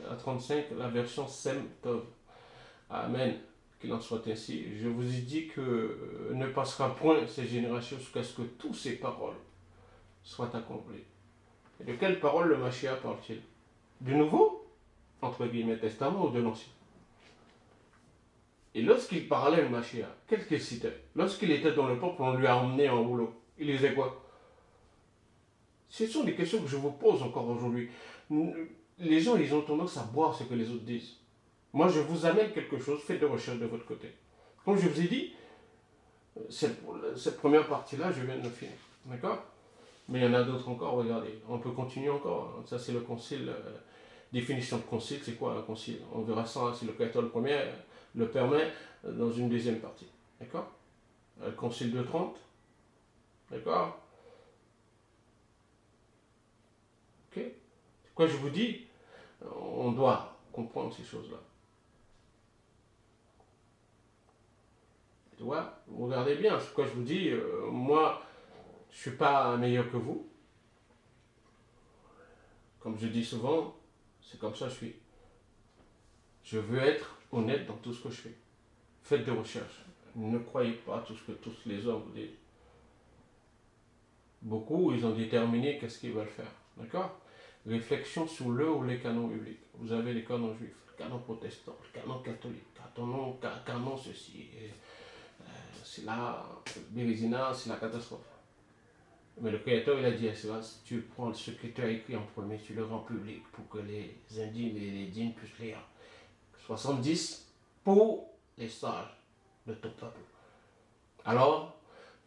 à 35, la version Sem Tov. Amen. Qu'il en soit ainsi. Je vous ai dit que ne passera point ces générations jusqu'à ce que toutes ces paroles soient accomplies. Et de quelle parole le Mashiach parle-t-il? Du Nouveau, entre guillemets, Testament ou de l'Ancien? Et lorsqu'il parlait le Mashiach, qu'est-ce qu'il citait? Lorsqu'il était dans le peuple, on lui a emmené en rouleau. Il disait quoi? Ce sont des questions que je vous pose encore aujourd'hui. Les gens, ils ont tendance à boire ce que les autres disent. Moi, je vous amène quelque chose, faites des recherches de votre côté. Comme je vous ai dit, cette première partie-là, je viens de le finir. D'accord? Mais il y en a d'autres encore, regardez. On peut continuer encore. Ça, c'est le concile. Définition de concile, c'est quoi un concile? On verra ça si le Créateur le premier le permet dans une deuxième partie. D'accord? Le concile de Trente. D'accord? Ok? C'est quoi je vous dis? On doit comprendre ces choses-là. Tu vois, regardez bien, c'est pourquoi je vous dis, moi, je ne suis pas meilleur que vous. Comme je dis souvent, c'est comme ça que je suis. Je veux être honnête dans tout ce que je fais. Faites des recherches. Ne croyez pas tout ce que tous les hommes vous disent. Beaucoup, ils ont déterminé qu'est-ce qu'ils veulent faire. D'accord? Réflexion sur le ou les canons bibliques. Vous avez les canons juifs, le canon protestant, le canon catholique, canon ceci. C'est là, Bérésina, c'est la catastrophe. Mais le Créateur, il a dit à cela, si tu prends ce que tu as écrit en premier, tu le rends public pour que les indignes et les dignes puissent lire. 70 pour les sages de ton peuple. Alors,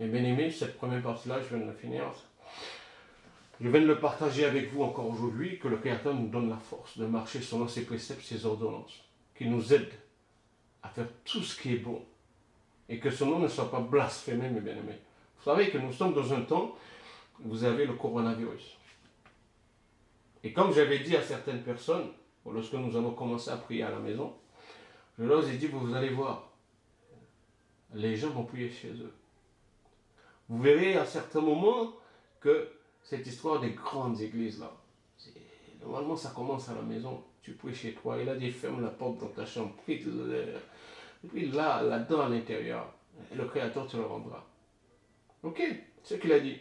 mes bien-aimés, cette première partie-là, je viens de la finir. Je viens de le partager avec vous encore aujourd'hui, que le Créateur nous donne la force de marcher selon ses préceptes, ses ordonnances, qui nous aide à faire tout ce qui est bon, et que son nom ne soit pas blasphémé, mes bien-aimés. Vous savez que nous sommes dans un temps, vous avez le coronavirus. Et comme j'avais dit à certaines personnes, lorsque nous avons commencé à prier à la maison, je leur ai dit, vous allez voir, les gens vont prier chez eux. Vous verrez à certains moments que cette histoire des grandes églises là, normalement ça commence à la maison, tu pries chez toi, il a dit ferme la porte dans ta chambre, prie là-dedans à l'intérieur, et le Créateur te le rendra. Ok, c'est ce qu'il a dit.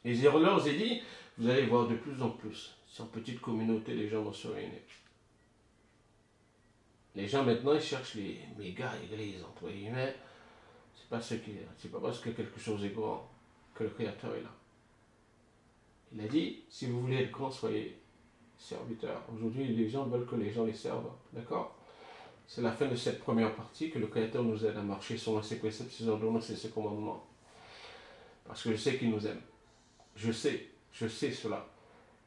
Et je leur ai dit, vous allez voir de plus en plus, en petite communauté, les gens vont se réunir. Les gens maintenant, ils cherchent les méga églises, entre guillemets. C'est pas parce que quelque chose est grand que le Créateur est là. Il a dit, si vous voulez être grand, soyez serviteurs. Aujourd'hui, les gens veulent que les gens les servent. D'accord? C'est la fin de cette première partie que le Créateur nous aide à marcher selon ses préceptes, ses ordonnances et ses commandements. Parce que je sais qu'il nous aime. Je sais cela.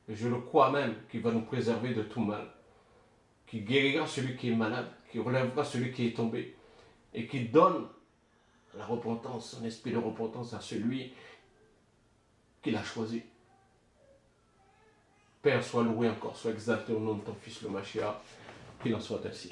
Et je le crois même qu'il va nous préserver de tout mal. Qu'il guérira celui qui est malade, qui relèvera celui qui est tombé. Et qui donne la repentance, un esprit de repentance à celui qu'il a choisi. Père, sois loué encore, sois exalté au nom de ton Fils le Mashiach, qu'il en soit ainsi.